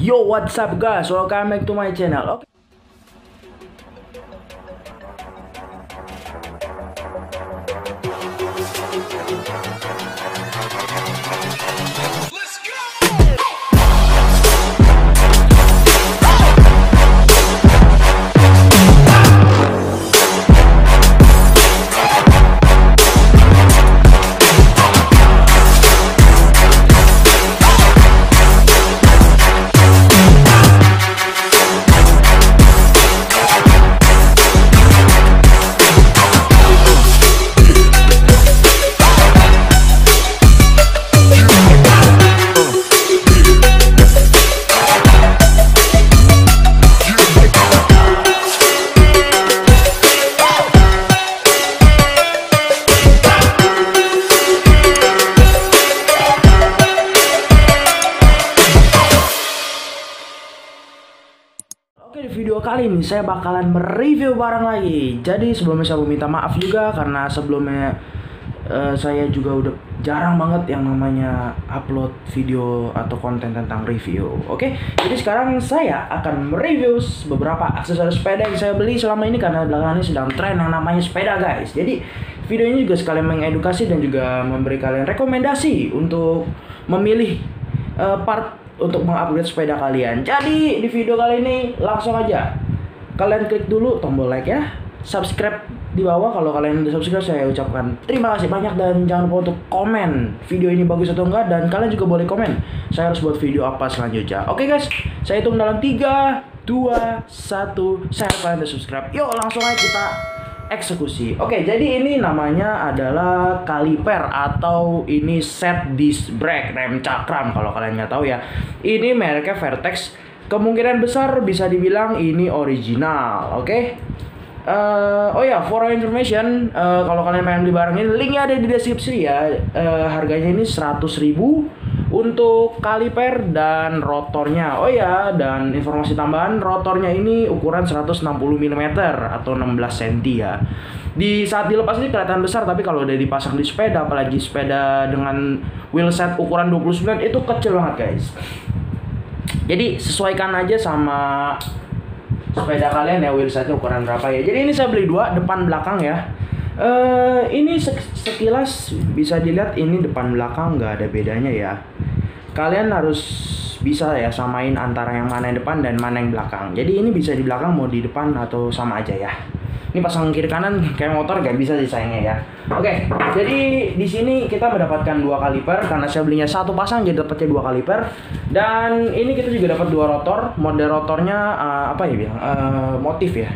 Yo, what's up guys? Welcome back to my channel. Oke. Oke, di video kali ini saya bakalan mereview barang lagi. Jadi sebelumnya saya mau minta maaf juga karena sebelumnya saya juga udah jarang banget yang namanya upload video atau konten tentang review. Oke, jadi sekarang saya akan mereview beberapa aksesoris sepeda yang saya beli selama ini karena belakangan ini sedang tren yang namanya sepeda guys. Jadi video ini juga sekalian mengedukasi dan juga memberi kalian rekomendasi untuk memilih part untuk mengupgrade sepeda kalian. Jadi di video kali ini langsung aja kalian klik dulu tombol like ya, subscribe di bawah. Kalau kalian udah subscribe saya ucapkan terima kasih banyak, dan jangan lupa untuk komen video ini bagus atau enggak, dan kalian juga boleh komen saya harus buat video apa selanjutnya. Oke guys, saya hitung dalam 3, 2, 1, saya harap kalian udah subscribe. Yuk langsung aja kita eksekusi. Oke, jadi ini namanya adalah kaliper atau ini set disc brake rem cakram kalau kalian nggak tahu ya. Ini mereknya Vertex. Kemungkinan besar bisa dibilang ini original. Oke. Oh ya, for your information, kalau kalian pengen beli barang ini, linknya ada di deskripsi ya. Harganya ini 100.000 untuk kaliper dan rotornya. Oh ya, dan informasi tambahan, rotornya ini ukuran 160 mm atau 16 cm ya. Di saat dilepas ini kelihatan besar, tapi kalau udah dipasang di sepeda, apalagi sepeda dengan wheelset ukuran 29, itu kecil banget guys. Jadi sesuaikan aja sama sepeda kalian ya, wheelsetnya ukuran berapa ya. Jadi ini saya beli dua, depan belakang ya. Ini sekilas bisa dilihat ini depan belakang nggak ada bedanya ya. Kalian harus bisa ya samain antara yang mana yang depan dan mana yang belakang. Jadi ini bisa di belakang mau di depan atau sama aja ya. Ini pasang kiri kanan kayak motor nggak bisa sih sayangnya ya. Oke, jadi di sini kita mendapatkan dua kaliper karena saya belinya satu pasang jadi dapatnya dua kaliper. Dan ini kita juga dapat dua rotor. Model rotornya apa ya bilang? Motif ya.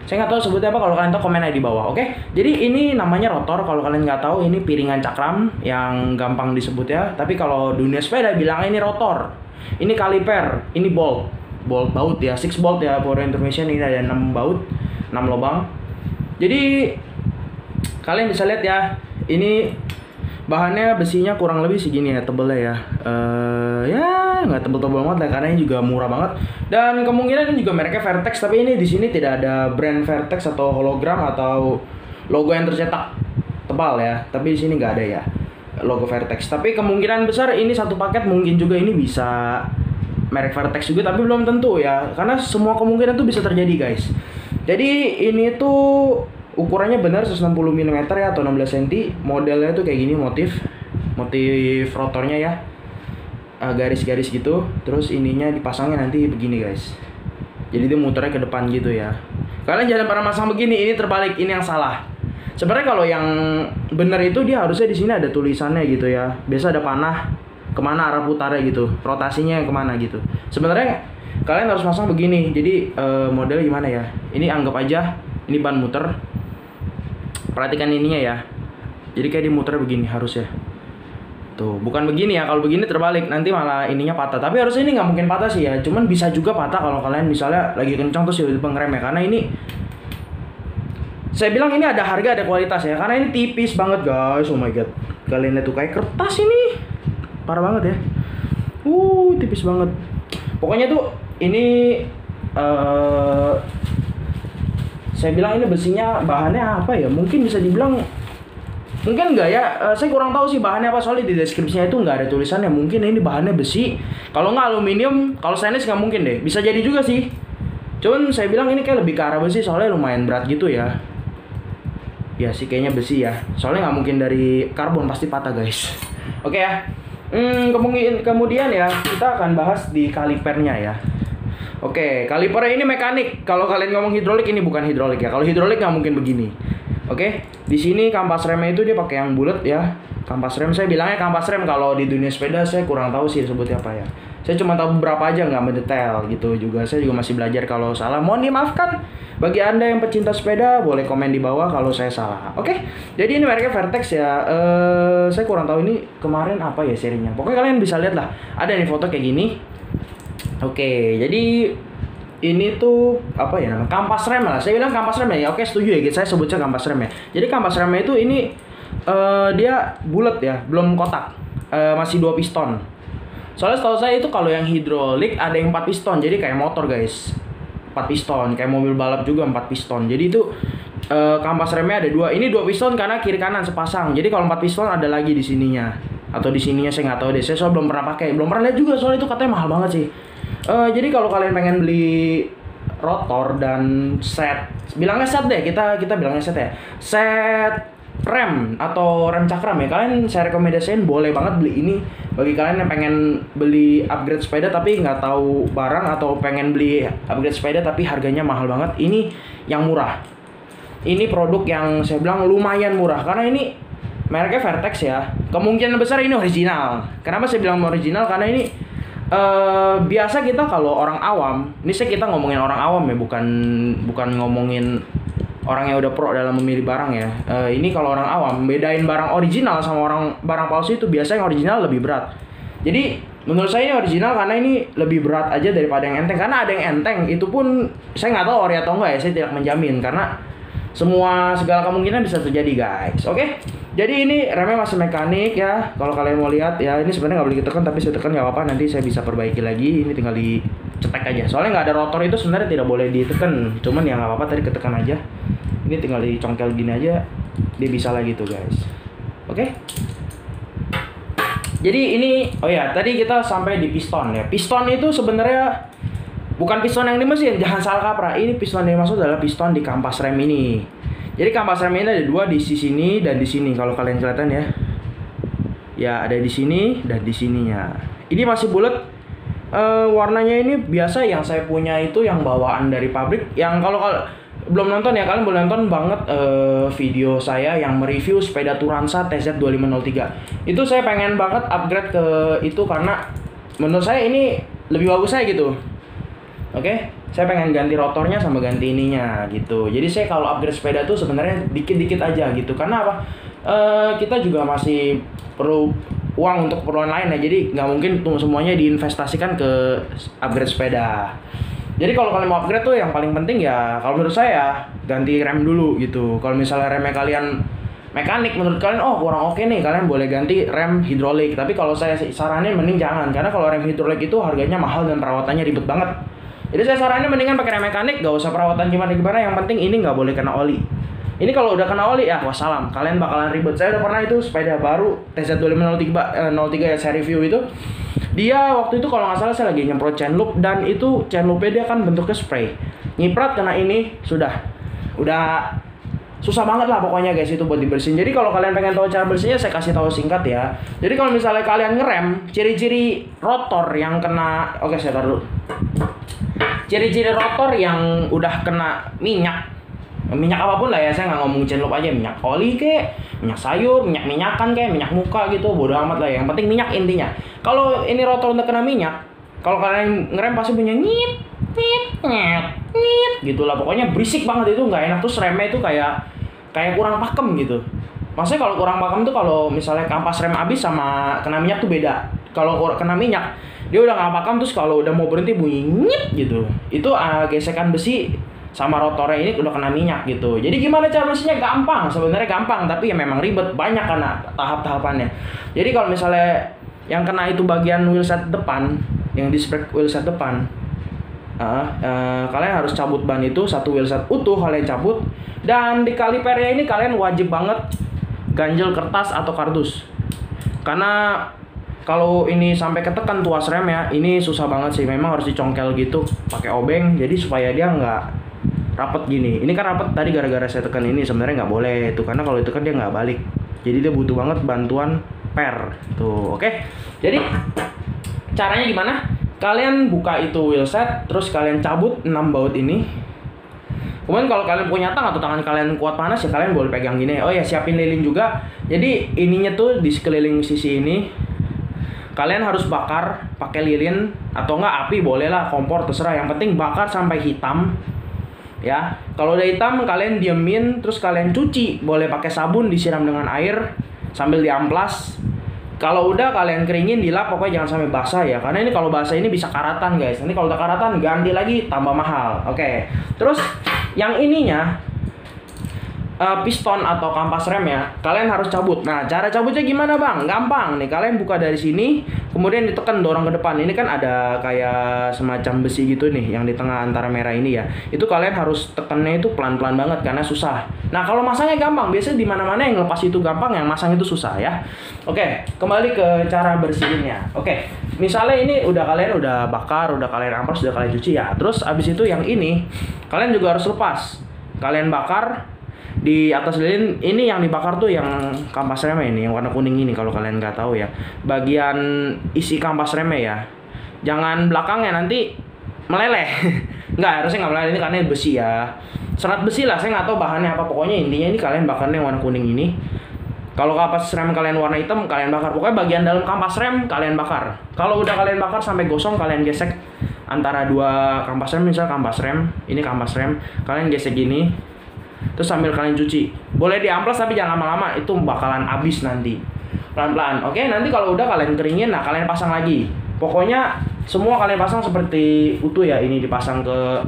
Saya nggak tahu sebutnya apa, kalau kalian tahu komen aja di bawah. Oke, jadi ini namanya rotor. Kalau kalian nggak tahu, ini piringan cakram yang gampang disebut ya. Tapi kalau dunia sepeda bilangnya ini rotor. Ini kaliper, ini bolt baut ya, 6 bolt ya. For information, ini ada 6 baut, 6 lubang. Jadi kalian bisa lihat ya, ini bahannya besinya kurang lebih segini ya tebelnya ya. Ya nggak tebel-tebel banget lah karena ini juga murah banget. Dan kemungkinan ini juga mereknya Vertex, tapi ini di sini tidak ada brand Vertex atau hologram atau logo yang tercetak tebal ya. Tapi di sini nggak ada ya logo Vertex. Tapi kemungkinan besar ini satu paket mungkin juga ini bisa merek Vertex juga, tapi belum tentu ya. Karena semua kemungkinan tuh bisa terjadi guys. Jadi ini tuh ukurannya benar 160 mm ya atau 16 cm. Modelnya tuh kayak gini, motif rotornya ya, garis-garis gitu. Terus ininya dipasangnya nanti begini guys. Jadi dia muternya ke depan gitu ya. Kalian jangan pernah masang begini, ini terbalik, ini yang salah. Sebenarnya kalau yang benar itu dia harusnya di sini ada tulisannya gitu ya. Biasa ada panah kemana arah putarnya gitu, rotasinya kemana gitu. Sebenarnya kalian harus masang begini. Jadi modelnya gimana ya? Ini anggap aja ini ban muter. Perhatikan ininya ya. Jadi kayak dimuter begini harusnya. Tuh, bukan begini ya. Kalau begini terbalik nanti malah ininya patah. Tapi harusnya ini nggak mungkin patah sih ya. Cuman bisa juga patah kalau kalian misalnya lagi kencang terus tiba-tiba ngerem ya. Karena ini saya bilang ini ada harga ada kualitas ya. Karena ini tipis banget guys. Oh my god. Kalian lihat tuh kayak kertas ini. Parah banget ya. Tipis banget. Pokoknya tuh ini saya bilang ini besinya bahannya apa ya, mungkin bisa dibilang Mungkin nggak ya, saya kurang tahu sih bahannya apa, soalnya di deskripsinya itu nggak ada tulisannya. Mungkin ini bahannya besi, kalau nggak aluminium, kalau stainless nggak mungkin deh. Bisa jadi juga sih. Cuman saya bilang ini kayak lebih ke arah besi, soalnya lumayan berat gitu ya. Ya sih kayaknya besi ya, soalnya nggak mungkin dari karbon, pasti patah guys. Oke ya. Kemudian ya kita akan bahas di kalipernya ya. Oke, kalipernya ini mekanik. Kalau kalian ngomong hidrolik, ini bukan hidrolik ya. Kalau hidrolik nggak mungkin begini. Oke, di sini kampas remnya itu dia pakai yang bulat ya. Kampas rem, saya bilangnya kampas rem. Kalau di dunia sepeda saya kurang tahu sih sebutnya apa ya. Saya cuma tahu beberapa aja, nggak mendetail gitu juga. Saya juga masih belajar, kalau salah mohon dimaafkan. Bagi anda yang pecinta sepeda, boleh komen di bawah kalau saya salah. Oke, jadi ini mereknya Vertex ya. Saya kurang tahu ini kemarin apa ya serinya. Pokoknya kalian bisa lihat lah. Ada nih foto kayak gini. Oke, jadi ini tuh apa ya namanya, kampas rem lah. Saya bilang kampas rem ya. Oke, setuju ya, saya sebutnya kampas rem ya. Jadi kampas remnya itu ini dia bulat ya, belum kotak. Masih 2 piston. Soalnya setahu saya itu kalau yang hidrolik ada yang 4 piston. Jadi kayak motor guys, 4 piston. Kayak mobil balap juga 4 piston. Jadi itu kampas remnya ada 2. Ini 2 piston karena kiri kanan sepasang. Jadi kalau 4 piston ada lagi di sininya. Atau di sininya saya nggak tahu deh. Saya soal belum pernah pakai, belum pernah lihat juga. Soalnya itu katanya mahal banget sih. Jadi kalau kalian pengen beli rotor dan set, bilangnya set deh, kita bilangnya set ya, set rem atau rem cakram ya, kalian saya rekomendasiin boleh banget beli ini. Bagi kalian yang pengen beli upgrade sepeda tapi nggak tahu barang, atau pengen beli upgrade sepeda tapi harganya mahal banget, ini yang murah. Ini produk yang saya bilang lumayan murah karena ini mereknya Vertex ya. Kemungkinan besar ini original. Kenapa saya bilang original? Karena ini biasa kita kalau orang awam, ini kita ngomongin orang awam ya, bukan ngomongin orang yang udah pro dalam memilih barang ya. Ini kalau orang awam, bedain barang original sama barang palsu itu biasanya yang original lebih berat. Jadi menurut saya ini original karena ini lebih berat aja daripada yang enteng. Karena ada yang enteng, itu pun saya nggak tahu ori atau enggak ya, saya tidak menjamin karena segala kemungkinan bisa terjadi guys. Oke, jadi ini remnya masih mekanik ya. Kalau kalian mau lihat ya, ini sebenarnya nggak boleh ditekan, tapi saya tekan nggak apa-apa, nanti saya bisa perbaiki lagi. Ini tinggal dicetek aja, soalnya nggak ada rotor itu sebenarnya tidak boleh ditekan, cuman ya nggak apa-apa, tadi ketekan aja. Ini tinggal dicongkel gini aja, dia bisa lagi tuh guys. Oke, jadi ini, oh ya, tadi kita sampai di piston ya. Piston itu sebenarnya bukan piston yang di mesin, jangan salah kaprah. Ini piston yang dimaksud adalah piston di kampas rem ini. Jadi kampas rem ini ada 2 di sisi sini dan di sini. Kalau kalian kelihatan ya, ya ada di sini dan di sininya. Ini masih bulat. Warnanya ini biasa yang saya punya itu yang bawaan dari pabrik. Yang kalau belum nonton ya, kalian boleh nonton banget video saya yang mereview sepeda Turanza TZ2503. Itu saya pengen banget upgrade ke itu karena menurut saya ini lebih bagus saya gitu. Oke, saya pengen ganti rotornya sama ganti ininya gitu. Jadi saya kalau upgrade sepeda tuh sebenarnya dikit-dikit aja gitu. Karena apa? Kita juga masih perlu uang untuk keperluan lain ya. Jadi nggak mungkin tuh semuanya diinvestasikan ke upgrade sepeda. Jadi kalau kalian mau upgrade tuh yang paling penting ya, kalau menurut saya ganti rem dulu gitu. Kalau misalnya remnya kalian mekanik, menurut kalian oh kurang oke nih, kalian boleh ganti rem hidrolik. Tapi kalau saya saranin mending jangan, karena kalau rem hidrolik itu harganya mahal dan perawatannya ribet banget. Jadi saya saranin mendingan pakai rem mekanik, gak usah perawatan gimana-gimana, yang penting ini nggak boleh kena oli. Ini kalau udah kena oli ya wassalam, kalian bakalan ribet. Saya udah pernah itu sepeda baru TZ2503 ya, saya review itu. Dia waktu itu kalau nggak salah saya lagi nyemprot chain loop, dan itu chain loopnya dia kan bentuknya spray. Nyiprat kena ini udah susah banget lah pokoknya guys itu buat dibersihin. Jadi kalau kalian pengen tahu cara bersihnya, saya kasih tahu singkat ya. Jadi kalau misalnya kalian ngerem, ciri-ciri rotor yang kena, oke saya taruh dulu. Ciri-ciri rotor yang udah kena minyak apapun lah ya, saya nggak ngomong chain loop aja, minyak oli kek, minyak sayur, minyakan kek, minyak muka gitu, bodo amat lah ya. Yang penting minyak intinya. Kalau ini rotor udah kena minyak, kalau kalian ngerem pasti punya nyit gitulah, pokoknya berisik banget, itu nggak enak. Terus remnya itu kayak kurang pakem gitu. Maksudnya kalau kurang pakem tuh kalau misalnya kampas rem habis sama kena minyak tuh beda. Kalau kena minyak dia udah nggak pakem, terus kalau udah mau berhenti bunyi nyit gitu, itu gesekan besi sama rotornya ini udah kena minyak gitu. Jadi gimana cara bersihnya? Gampang, sebenarnya gampang, tapi ya memang ribet, banyak karena tahap-tahapannya. Jadi kalau misalnya yang kena itu bagian wheelset depan, yang di spek wheelset depan, kalian harus cabut ban itu, satu wheelset utuh kalian cabut. Dan di kalipernya ini kalian wajib banget ganjel kertas atau kardus. Karena kalau ini sampai ketekan tuas rem ya, ini susah banget sih. Memang harus dicongkel gitu pakai obeng, jadi supaya dia nggak rapet gini. Ini kan rapet tadi gara-gara saya tekan ini, sebenarnya nggak boleh itu, karena kalau itu kan dia nggak balik. Jadi dia butuh banget bantuan per tuh. Oke, jadi caranya gimana? Kalian buka itu wheelset, terus kalian cabut 6 baut ini. Kemudian kalau kalian punya tang atau tangan kalian kuat panas ya kalian boleh pegang gini. Oh ya, siapin lilin juga. Jadi ininya tuh di sekeliling sisi ini kalian harus bakar pakai lilin atau enggak api, boleh lah, kompor terserah, yang penting bakar sampai hitam ya. Kalau udah hitam kalian diemin, terus kalian cuci, boleh pakai sabun disiram dengan air sambil diamplas. Kalau udah kalian keringin, dilap, pokoknya jangan sampai basah ya, karena ini kalau basah ini bisa karatan guys. Nanti kalau udah karatan ganti lagi tambah mahal. Oke. Terus yang ininya piston atau kampas rem ya, kalian harus cabut. Nah, cara cabutnya gimana bang? Gampang nih, kalian buka dari sini, kemudian ditekan dorong ke depan. Ini kan ada kayak semacam besi gitu nih yang di tengah antara merah ini ya. Itu kalian harus tekannya itu pelan-pelan banget karena susah. Nah, kalau masangnya gampang, biasanya di mana-mana yang lepas itu gampang, yang masang itu susah ya. Oke, kembali ke cara bersihinnya. Oke, misalnya ini kalian udah bakar, udah kalian amplas, udah kalian cuci ya. Terus abis itu yang ini kalian juga harus lepas. Kalian bakar di atas lilin. Ini yang dibakar tuh yang kampas remnya ini, yang warna kuning ini kalau kalian nggak tahu ya. Bagian isi kampas remnya ya. Jangan belakangnya, nanti meleleh. Nggak, harusnya nggak meleleh, ini karena besi ya. Serat besi lah, saya nggak tahu bahannya apa. Pokoknya intinya ini kalian bakarnya yang warna kuning ini. Kalau kampas rem kalian warna hitam, kalian bakar. Pokoknya bagian dalam kampas rem kalian bakar. Kalau udah kalian bakar sampai gosong, kalian gesek antara dua kampas rem. Misal kampas rem, ini kampas rem, kalian gesek gini. Terus sambil kalian cuci, boleh diamplas tapi jangan lama-lama, itu bakalan habis nanti. Pelan-pelan. Oke, nanti kalau udah kalian keringin, nah kalian pasang lagi. Pokoknya semua kalian pasang seperti utuh ya. Ini dipasang ke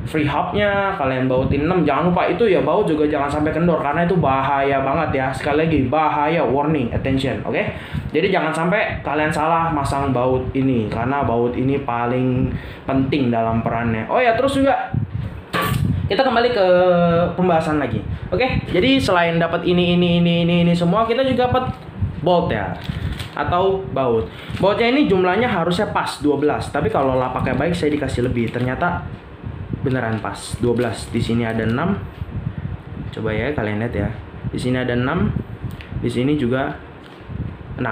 free hubnya, kalian bautin 6. Jangan lupa itu ya, baut juga jangan sampai kendor karena itu bahaya banget ya. Sekali lagi, bahaya, warning, attention. Oke, jadi jangan sampai kalian salah masang baut ini, karena baut ini paling penting dalam perannya. Oh ya, terus juga kita kembali ke pembahasan lagi. Oke, jadi selain dapat ini semua, kita juga dapat bolt ya, atau baut. Bautnya ini jumlahnya harusnya pas 12, tapi kalau lapaknya baik saya dikasih lebih. Ternyata beneran pas 12. Di sini ada 6. Coba ya kalian lihat ya. Di sini ada 6. Di sini juga 6.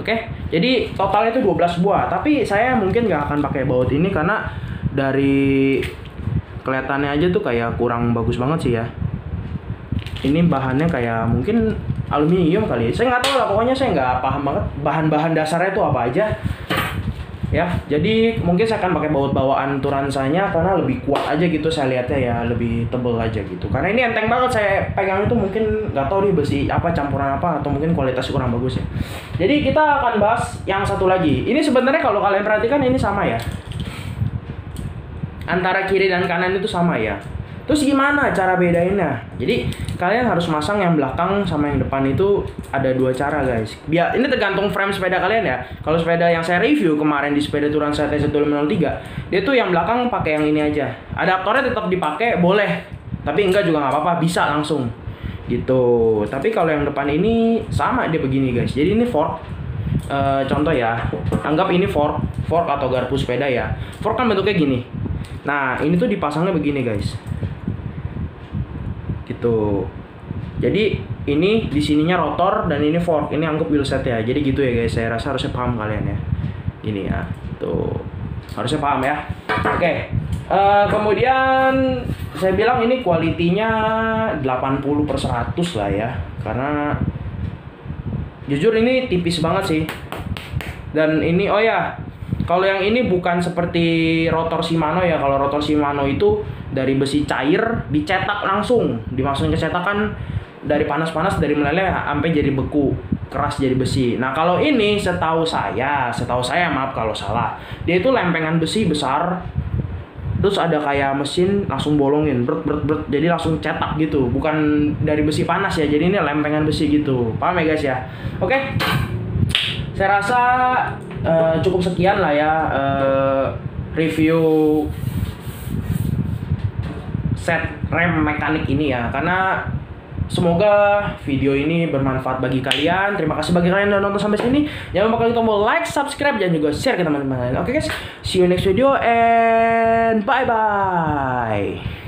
Oke, jadi totalnya itu 12 buah. Tapi saya mungkin nggak akan pakai baut ini karena dari kelihatannya aja tuh kayak kurang bagus banget sih ya. Ini bahannya kayak mungkin aluminium kali ya. Saya nggak tahu lah, pokoknya saya nggak paham banget bahan-bahan dasarnya itu apa aja ya. Jadi mungkin saya akan pakai baut bawaan Turansanya karena lebih kuat aja gitu, saya lihatnya ya, lebih tebel aja gitu. Karena ini enteng banget, saya pegang itu mungkin nggak tahu nih besi apa, campuran apa, atau mungkin kualitasnya kurang bagus ya. Jadi kita akan bahas yang satu lagi. Ini sebenarnya kalau kalian perhatikan ini sama ya, antara kiri dan kanan itu sama ya. Terus gimana cara bedainnya? Jadi kalian harus masang yang belakang sama yang depan itu ada dua cara guys. Biar ini tergantung frame sepeda kalian ya. Kalau sepeda yang saya review kemarin di sepeda Turanza TZ503, dia tuh yang belakang pakai yang ini aja. Adaptornya tetap dipakai boleh, tapi enggak juga nggak apa-apa, bisa langsung gitu. Tapi kalau yang depan ini sama dia begini guys. Jadi ini fork. Contoh ya, anggap ini fork atau garpu sepeda ya. Fork kan bentuknya gini. Nah, ini tuh dipasangnya begini guys. Gitu. Jadi ini di sininya rotor dan ini fork. Ini anggap wheelset ya. Jadi gitu ya guys. Saya rasa harusnya paham kalian ya. Gini ya. Tuh. Harusnya paham ya. Oke. Kemudian saya bilang ini kualitinya 80/100 lah ya. Karena jujur ini tipis banget sih. Dan ini oh ya, kalau yang ini bukan seperti rotor Shimano ya. Kalau rotor Shimano itu dari besi cair dicetak langsung, dimasukin ke cetakan, dari panas-panas, dari meleleh sampai jadi beku, keras jadi besi. Nah kalau ini setahu saya maaf kalau salah, dia itu lempengan besi besar, terus ada kayak mesin langsung bolongin, bret, jadi langsung cetak gitu, bukan dari besi panas ya. Jadi ini lempengan besi gitu, paham ya guys ya? Oke, saya rasa cukup sekian lah ya review set rem mekanik ini ya. Karena Semoga video ini bermanfaat bagi kalian. Terima kasih bagi kalian yang udah nonton sampai sini. Jangan lupa klik tombol like, subscribe, dan juga share ke teman-teman lain. Oke guys, see you next video and bye bye.